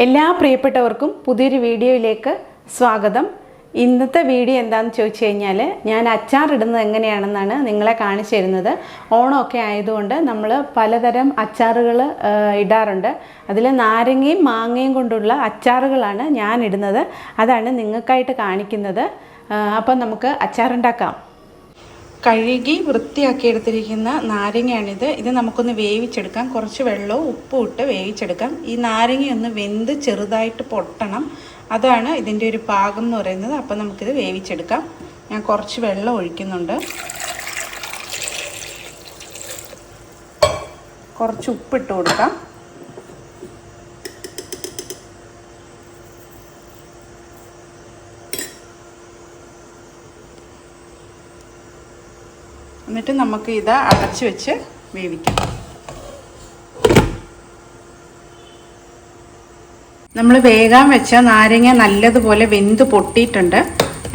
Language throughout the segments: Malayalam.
എല്ലാ പ്രിയപ്പെട്ടവർക്കും പുതിയൊരു വീഡിയോയിലേക്ക് സ്വാഗതം. ഇന്നത്തെ വീഡിയോ എന്താണെന്ന് ചോദിച്ചു കഴിഞ്ഞാൽ ഞാൻ അച്ചാർ ഇടുന്നത് എങ്ങനെയാണെന്നാണ് നിങ്ങളെ കാണിച്ചു തരുന്നത്. ഓണമൊക്കെ ആയതുകൊണ്ട് നമ്മൾ പലതരം അച്ചാറുകൾ ഇടാറുണ്ട്. അതിൽ നാരങ്ങയും മാങ്ങയും കൊണ്ടുള്ള അച്ചാറുകളാണ് ഞാൻ ഇടുന്നത്. അതാണ് നിങ്ങൾക്കായിട്ട് കാണിക്കുന്നത്. അപ്പം നമുക്ക് അച്ചാറുണ്ടാക്കാം. കഴുകി വൃത്തിയാക്കി എടുത്തിരിക്കുന്ന നാരങ്ങയാണിത്. ഇത് നമുക്കൊന്ന് വേവിച്ചെടുക്കാം. കുറച്ച് വെള്ളവും ഉപ്പും ഇട്ട് വേവിച്ചെടുക്കാം. ഈ നാരങ്ങയൊന്ന് വെന്ത് ചെറുതായിട്ട് പൊട്ടണം. അതാണ് ഇതിൻ്റെ ഒരു പാകം എന്ന് പറയുന്നത്. അപ്പം നമുക്കിത് വേവിച്ചെടുക്കാം. ഞാൻ കുറച്ച് വെള്ളം ഒഴിക്കുന്നുണ്ട്. കുറച്ച് ഉപ്പിട്ട് കൊടുക്കാം. എന്നിട്ട് നമുക്ക് ഇത് അടച്ചു വെച്ച് വേവിക്കാം. നമ്മൾ വേകാൻ വെച്ച നാരങ്ങ നല്ലതുപോലെ വെന്ത് പൊട്ടിയിട്ടുണ്ട്.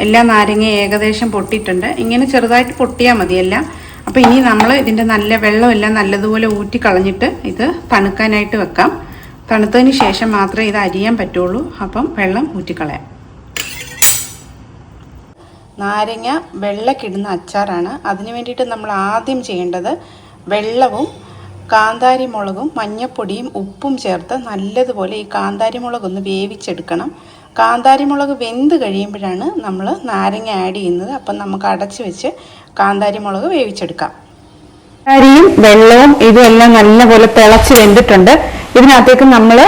എല്ലാ നാരങ്ങ ഏകദേശം പൊട്ടിയിട്ടുണ്ട്. ഇങ്ങനെ ചെറുതായിട്ട് പൊട്ടിയാൽ മതിയെല്ലാം. അപ്പോൾ ഇനി നമ്മൾ ഇതിൻ്റെ നല്ല വെള്ളമെല്ലാം നല്ലതുപോലെ ഊറ്റി കളഞ്ഞിട്ട് ഇത് തണുക്കാനായിട്ട് വെക്കാം. തണുത്തതിന് ശേഷം മാത്രമേ ഇത് അരിയാൻ പറ്റുള്ളൂ. അപ്പം വെള്ളം ഊറ്റിക്കളയാം. നാരങ്ങ വെള്ളക്കിടുന്ന അച്ചാറാണ്. അതിന് വേണ്ടിയിട്ട് നമ്മൾ ആദ്യം ചെയ്യേണ്ടത് വെള്ളവും കാന്താരി മുളകും മഞ്ഞൾപ്പൊടിയും ഉപ്പും ചേർത്ത് നല്ലതുപോലെ ഈ കാന്താരി മുളകൊന്ന് വേവിച്ചെടുക്കണം. കാന്താരി മുളക് വെന്ത് കഴിയുമ്പോഴാണ് നമ്മൾ നാരങ്ങ ആഡ് ചെയ്യുന്നത്. അപ്പം നമുക്ക് അടച്ചു വെച്ച് കാന്താരി മുളക് വേവിച്ചെടുക്കാം. കാന്താരിയും വെള്ളവും ഇതെല്ലാം നല്ലപോലെ തിളച്ച് വെന്തിട്ടുണ്ട്. ഇതിനകത്തേക്ക് നമ്മൾ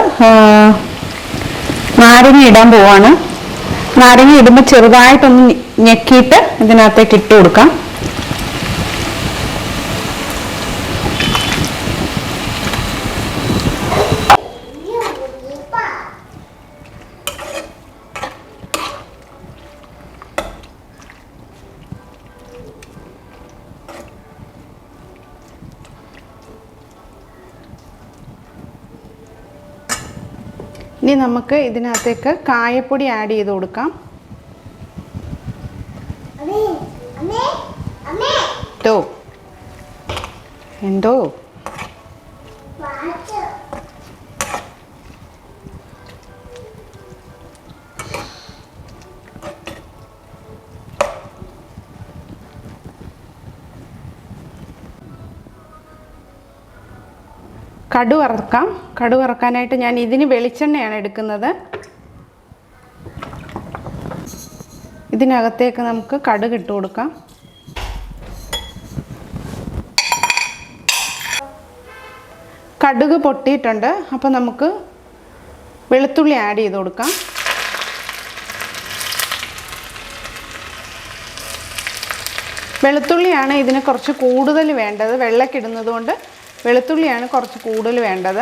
നാരങ്ങ ഇടാൻ പോവാണ്. നാരങ്ങ ഇടുമ്പോൾ ചെറുതായിട്ടൊന്ന് ഞെക്കിയിട്ട് ഇതിനകത്തേക്ക് ഇട്ട് കൊടുക്കാം. ഇനി നമുക്ക് ഇതിനകത്തേക്ക് കായപ്പൊടി ആഡ് ചെയ്ത് കൊടുക്കാം. എന്തോ കടുക് വറുക്കാം. കടുക് വറുക്കാനായിട്ട് ഞാൻ ഇതിന് വെളിച്ചെണ്ണയാണ് എടുക്കുന്നത്. ഇതിനകത്തേക്ക് നമുക്ക് കടുക് ഇട്ട് കൊടുക്കാം. കടുക് പൊട്ടിയിട്ടുണ്ട്. അപ്പോൾ നമുക്ക് വെളുത്തുള്ളി ആഡ് ചെയ്ത് കൊടുക്കാം. വെളുത്തുള്ളിയാണ് ഇതിന് കുറച്ച് കൂടുതൽ വേണ്ടത്. വെള്ളക്കിടുന്നത് കൊണ്ട് വെളുത്തുള്ളിയാണ് കുറച്ച് കൂടുതൽ വേണ്ടത്.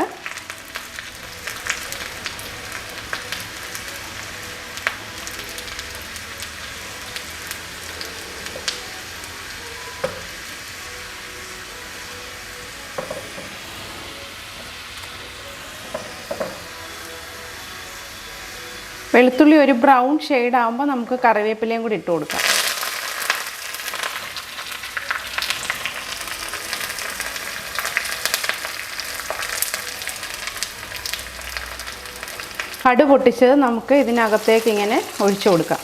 വെളുത്തുള്ളി ഒരു ബ്രൗൺ ഷെയ്ഡ് ആകുമ്പോൾ നമുക്ക് കറിവേപ്പിലയും കൂടി ഇട്ട് കൊടുക്കാം. കടുക് പൊട്ടിച്ചത് നമുക്ക് ഇതിനകത്തേക്ക് ഇങ്ങനെ ഒഴിച്ചു കൊടുക്കാം.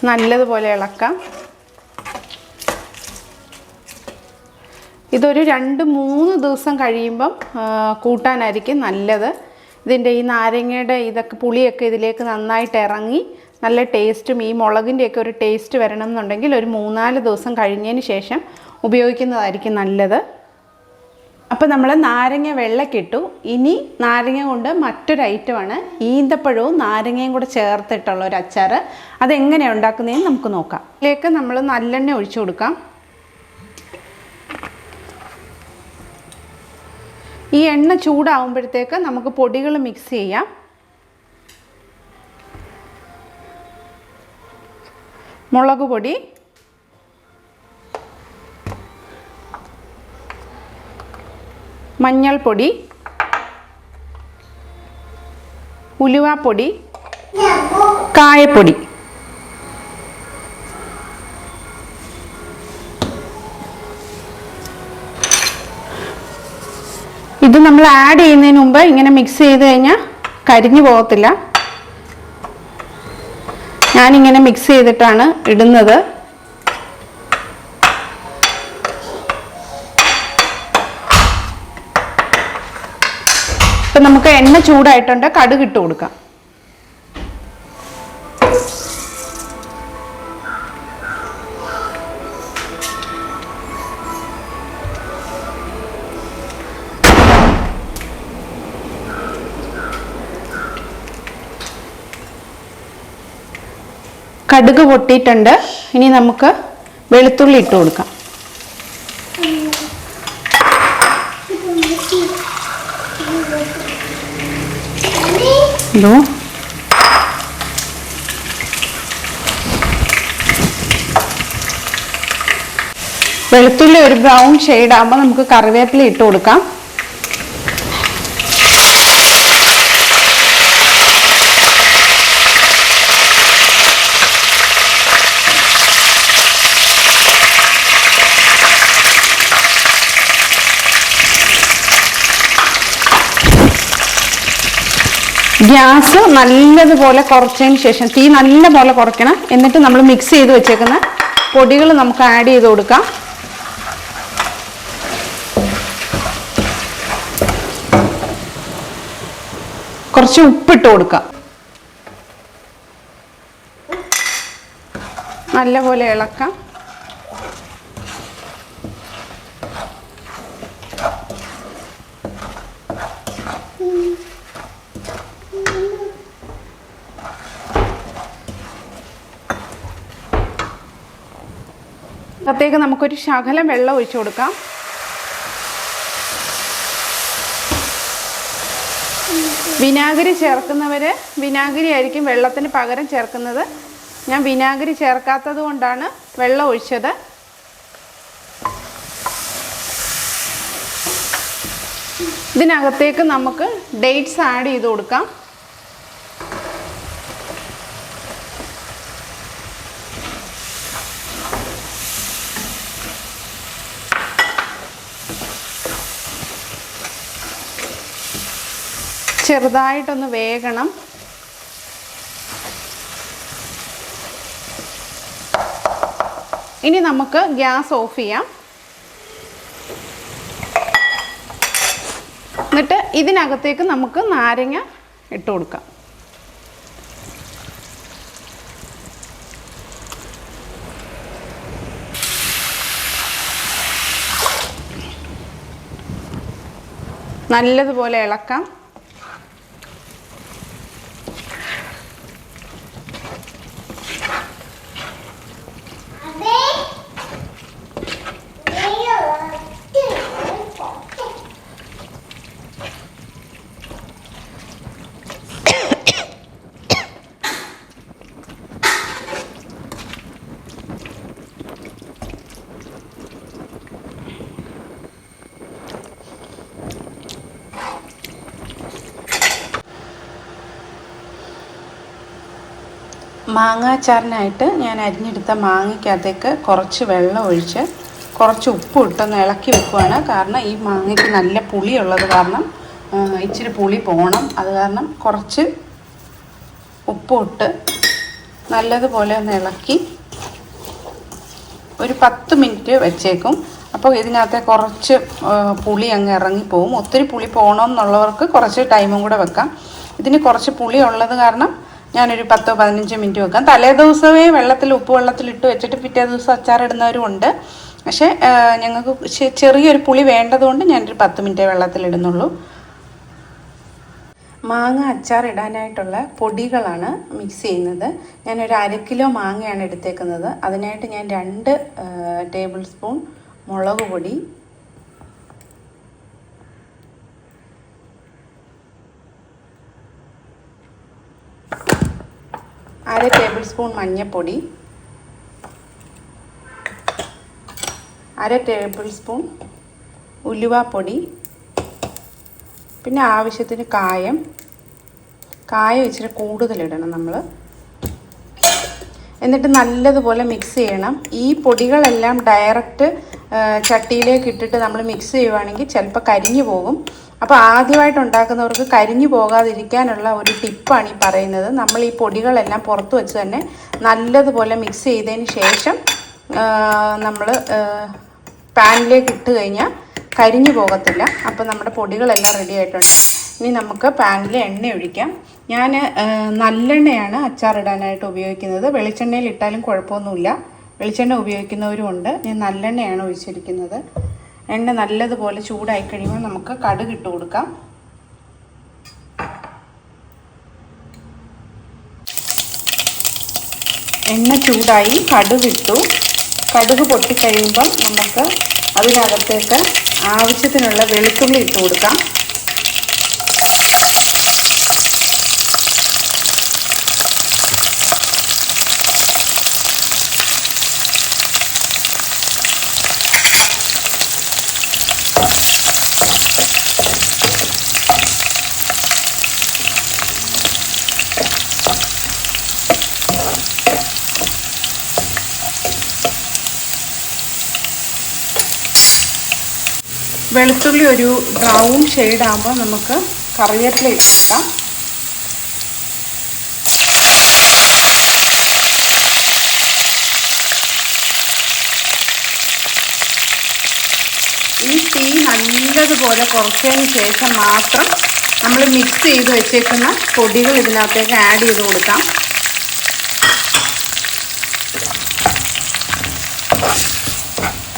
നല്ലതുപോലെ ഇളക്കാം. ഇതൊരു 2-3 ദിവസം കഴിയുമ്പം കൂട്ടാനായിരിക്കും നല്ലത്. ഇതിൻ്റെ ഈ നാരങ്ങയുടെ ഇതൊക്കെ പുളിയൊക്കെ ഇതിലേക്ക് നന്നായിട്ട് ഇറങ്ങി നല്ല ടേസ്റ്റും ഈ മുളകിൻ്റെയൊക്കെ ഒരു ടേസ്റ്റ് വരണം എന്നുണ്ടെങ്കിൽ ഒരു 3-4 ദിവസം കഴിഞ്ഞതിന് ശേഷം ഉപയോഗിക്കുന്നതായിരിക്കും നല്ലത്. അപ്പോൾ നമ്മൾ നാരങ്ങ വെള്ളക്കിട്ടു. ഇനി നാരങ്ങ കൊണ്ട് മറ്റൊരു ഐറ്റമാണ് ഈന്തപ്പഴവും നാരങ്ങയും കൂടെ ചേർത്തിട്ടുള്ള ഒരു അച്ചാർ. അതെങ്ങനെയാണ് ഉണ്ടാക്കുന്നതെന്ന് നമുക്ക് നോക്കാം. ഇതിലേക്ക് നമ്മൾ നല്ലെണ്ണ ഒഴിച്ചു കൊടുക്കാം. ഈ എണ്ണ ചൂടാവുമ്പോഴത്തേക്ക് നമുക്ക് പൊടികൾ മിക്സ് ചെയ്യാം. മുളക് പൊടി, മഞ്ഞൾപ്പൊടി, ഉലുവാപ്പൊടി, കായപ്പൊടി. ഇത് നമ്മൾ ആഡ് ചെയ്യുന്നതിന് മുമ്പ് ഇങ്ങനെ മിക്സ് ചെയ്ത് കഴിഞ്ഞാൽ കരിഞ്ഞു പോകത്തില്ല. ഞാനിങ്ങനെ മിക്സ് ചെയ്തിട്ടാണ് ഇടുന്നത്. ഇപ്പം നമുക്ക് എണ്ണ ചൂടായിട്ടുണ്ട്, കടുക് ഇട്ട് കൊടുക്കാം. കടുക് പൊട്ടിയിട്ടുണ്ട്. ഇനി നമുക്ക് വെളുത്തുള്ളി ഇട്ട് കൊടുക്കാം. വെളുത്തുള്ളി ഒരു ബ്രൗൺ ഷെയ്ഡ് ആകുമ്പോൾ നമുക്ക് കറിവേപ്പില ഇട്ട് കൊടുക്കാം. ഗ്യാസ് നല്ലതുപോലെ കുറച്ചതിന് ശേഷം തീ നല്ലപോലെ കുറയ്ക്കണം. എന്നിട്ട് നമ്മൾ മിക്സ് ചെയ്ത് വെച്ചേക്കുന്ന പൊടികൾ നമുക്ക് ആഡ് ചെയ്ത് കൊടുക്കാം. കുറച്ച് ഉപ്പിട്ട് കൊടുക്കാം. നല്ലപോലെ ഇളക്കാം. അകത്തേക്ക് നമുക്കൊരു ശകലം വെള്ളം ഒഴിച്ചു കൊടുക്കാം. വിനാഗിരി ചേർക്കുന്നവർ വിനാഗിരി ആയിരിക്കും വെള്ളത്തിന് പകരം ചേർക്കുന്നത്. ഞാൻ വിനാഗിരി ചേർക്കാത്തത് കൊണ്ടാണ് വെള്ളം ഒഴിച്ചത്. ഇതിനകത്തേക്ക് നമുക്ക് ഡേറ്റ്സ് ആഡ് ചെയ്ത് കൊടുക്കാം. ചെറുതായിട്ടൊന്ന് വേകണം. ഇനി നമുക്ക് ഗ്യാസ് ഓഫ് ചെയ്യാം. എന്നിട്ട് ഇതിനകത്തേക്ക് നമുക്ക് നാരങ്ങ ഇട്ട് കൊടുക്കാം. നല്ലതുപോലെ ഇളക്കാം. മാങ്ങാച്ചാറിനായിട്ട് ഞാൻ അരിഞ്ഞെടുത്ത മാങ്ങയ്ക്കകത്തേക്ക് കുറച്ച് വെള്ളം ഒഴിച്ച് കുറച്ച് ഉപ്പ് ഇട്ടൊന്ന് ഇളക്കി വെക്കുവാണ്. കാരണം ഈ മാങ്ങയ്ക്ക് നല്ല പുളിയുള്ളത് കാരണം ഇച്ചിരി പുളി പോകണം. അത് കാരണം കുറച്ച് ഉപ്പിട്ട് നല്ലതുപോലെ ഒന്ന് ഇളക്കി ഒരു 10 മിനിറ്റ് വെച്ചേക്കും. അപ്പോൾ ഇതിനകത്തെ കുറച്ച് പുളി അങ്ങ് ഇറങ്ങിപ്പോവും. ഒത്തിരി പുളി പോകണമെന്നുള്ളവർക്ക് കുറച്ച് ടൈമും കൂടെ വെക്കാം. ഇതിന് കുറച്ച് പുളി ഉള്ളത് കാരണം ഞാനൊരു 10-15 മിനിറ്റ് വെക്കാം. തലേ ദിവസമേ ഉപ്പ് വെള്ളത്തിലിട്ട് വെച്ചിട്ട് പിറ്റേ ദിവസം അച്ചാറിടുന്നവരും ഉണ്ട്. പക്ഷേ ഞങ്ങൾക്ക് ചെറിയൊരു പുളി വേണ്ടതുകൊണ്ട് ഞാനൊരു 10 മിനിറ്റ് വെള്ളത്തിലിടുന്നുള്ളൂ. മാങ്ങ അച്ചാറിടാനായിട്ടുള്ള പൊടികളാണ് മിക്സ് ചെയ്യുന്നത്. ഞാനൊരു 1/2 കിലോ മാങ്ങയാണ് എടുത്തേക്കുന്നത്. അതിനായിട്ട് ഞാൻ 2 ടേബിൾ സ്പൂൺ മുളക് പൊടി, 1/2 ടേബിൾ സ്പൂൺ മഞ്ഞൾപ്പൊടി, 1/2 ടേബിൾ സ്പൂൺ ഉലുവാപ്പൊടി, പിന്നെ ആവശ്യത്തിന് കായം ഇച്ചിരി കൂടുതലിടണം നമ്മൾ. എന്നിട്ട് നല്ലതുപോലെ മിക്സ് ചെയ്യണം. ഈ പൊടികളെല്ലാം ഡയറക്റ്റ് ചട്ടിയിലേക്ക് ഇട്ടിട്ട് നമ്മൾ മിക്സ് ചെയ്യുവാണെങ്കിൽ ചിലപ്പോൾ കരിഞ്ഞു പോകും. അപ്പോൾ ആദ്യമായിട്ട് ഉണ്ടാക്കുന്നവർക്ക് കരിഞ്ഞു പോകാതിരിക്കാനുള്ള ഒരു ടിപ്പാണ് ഈ പറയുന്നത്. നമ്മൾ ഈ പൊടികളെല്ലാം പുറത്ത് വെച്ച് തന്നെ നല്ലതുപോലെ മിക്സ് ചെയ്തതിന് ശേഷം നമ്മൾ പാനിലേക്ക് ഇട്ട് കഴിഞ്ഞാൽ കരിഞ്ഞു പോകത്തില്ല. അപ്പോൾ നമ്മുടെ പൊടികളെല്ലാം റെഡി ആയിട്ടുണ്ട്. ഇനി നമുക്ക് പാനിൽ എണ്ണ ഒഴിക്കാം. ഞാൻ നല്ലെണ്ണയാണ് അച്ചാറിടാനായിട്ട് ഉപയോഗിക്കുന്നത്. വെളിച്ചെണ്ണയിൽ ഇട്ടാലും കുഴപ്പമൊന്നുമില്ല, വെളിച്ചെണ്ണ ഉപയോഗിക്കുന്നവരുമുണ്ട്. ഞാൻ നല്ലെണ്ണയാണ് ഒഴിച്ചിരിക്കുന്നത്. എണ്ണ നല്ലതുപോലെ ചൂടായി കഴിയുമ്പോൾ നമുക്ക് കടുക് ഇട്ട് കൊടുക്കാം. എണ്ണ ചൂടായി, കടുക് ഇട്ടു. കടുക് പൊട്ടിക്കഴിയുമ്പോൾ നമുക്ക് അതിനകത്തേക്ക് ആവശ്യത്തിനുള്ള വെളുത്തുള്ളി ഇട്ട് കൊടുക്കാം. വെളുത്തുള്ളി ഒരു ബ്രൗൺ ഷെയ്ഡാകുമ്പോൾ നമുക്ക് കറിവേപ്പില ഇട്ട് കൊടുക്കാം. ഈ തീ നല്ലതുപോലെ കുറച്ചതിന് ശേഷം മാത്രം നമ്മൾ മിക്സ് ചെയ്ത് വെച്ചേക്കുന്ന പൊടികൾ ഇതിനകത്തേക്ക് ആഡ് ചെയ്ത് കൊടുക്കാം.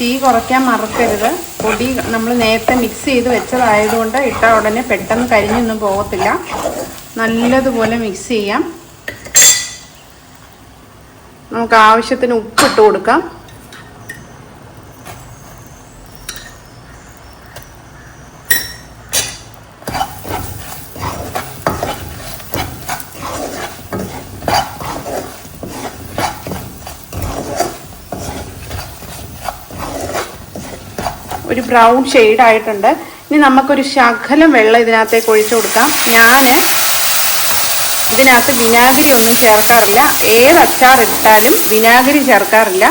തീ കുറയ്ക്കാൻ മറക്കരുത്. പൊടി നമ്മൾ നേരത്തെ മിക്സ് ചെയ്ത് വെച്ചതായതുകൊണ്ട് ഇട്ട ഉടനെ പെട്ടെന്ന് കരിഞ്ഞൊന്നും പോകത്തില്ല. നല്ലതുപോലെ മിക്സ് ചെയ്യാം. നമുക്ക് ആവശ്യത്തിന് ഉപ്പിട്ട് കൊടുക്കാം. ഒരു ബ്രൗൺ ഷെയ്ഡ് ആയിട്ടുണ്ട്. ഇനി നമുക്കൊരു ശകലം വെള്ളം ഇതിനകത്തേക്ക് ഒഴിച്ചു കൊടുക്കാം. ഞാൻ ഇതിനകത്ത് വിനാഗിരി ഒന്നും ചേർക്കാറില്ല. ഏത് അച്ചാർ ഇട്ടാലും വിനാഗിരി ചേർക്കാറില്ല.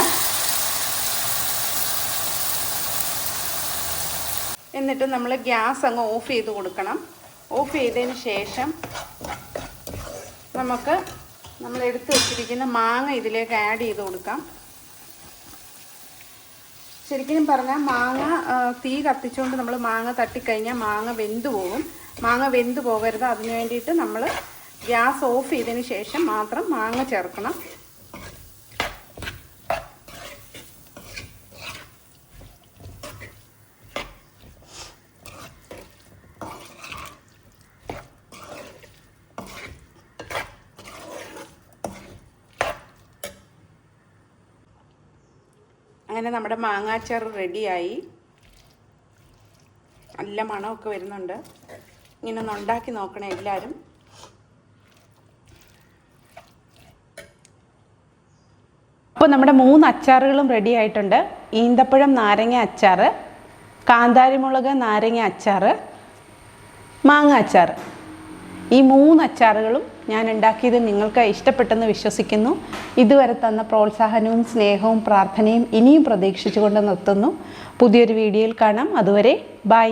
എന്നിട്ട് നമ്മൾ ഗ്യാസ് അങ്ങ് ഓഫ് ചെയ്ത് കൊടുക്കണം. ഓഫ് ചെയ്തതിന് ശേഷം നമുക്ക് നമ്മൾ എടുത്ത് വെച്ചിരിക്കുന്ന മാങ്ങ ഇതിലേക്ക് ആഡ് ചെയ്ത് കൊടുക്കാം. ശരിക്കും പറഞ്ഞാൽ മാങ്ങ തീ കത്തിച്ചുകൊണ്ട് നമ്മൾ മാങ്ങ തട്ടിക്കഴിഞ്ഞാൽ മാങ്ങ വെന്ത് പോകും. മാങ്ങ വെന്ത് പോകരുത്. അതിന് വേണ്ടിയിട്ട് നമ്മൾ ഗ്യാസ് ഓഫ് ചെയ്തതിന് ശേഷം മാത്രം മാങ്ങ ചേർക്കണം. അങ്ങനെ നമ്മുടെ മാങ്ങാച്ചാർ റെഡിയായി. നല്ല മണമൊക്കെ വരുന്നുണ്ട്. ഇങ്ങനെ ഒന്ന് ഉണ്ടാക്കി നോക്കണേ എല്ലാവരും. അപ്പോൾ നമ്മുടെ 3 അച്ചാറുകളും റെഡി ആയിട്ടുണ്ട്. ഈന്തപ്പഴം നാരങ്ങ അച്ചാർ, കാന്താരിമുളക് നാരങ്ങ അച്ചാർ, മാങ്ങ അച്ചാർ. ഈ 3 അച്ചാറുകളും ഞാൻ ഉണ്ടാക്കിയത് നിങ്ങൾക്ക് ഇഷ്ടപ്പെട്ടെന്ന് വിശ്വസിക്കുന്നു. ഇതുവരെ തന്ന പ്രോത്സാഹനവും സ്നേഹവും പ്രാർത്ഥനയും ഇനിയും പ്രതീക്ഷിച്ചുകൊണ്ട് നിർത്തുന്നു. പുതിയൊരു വീഡിയോയിൽ കാണാം. അതുവരെ ബൈ.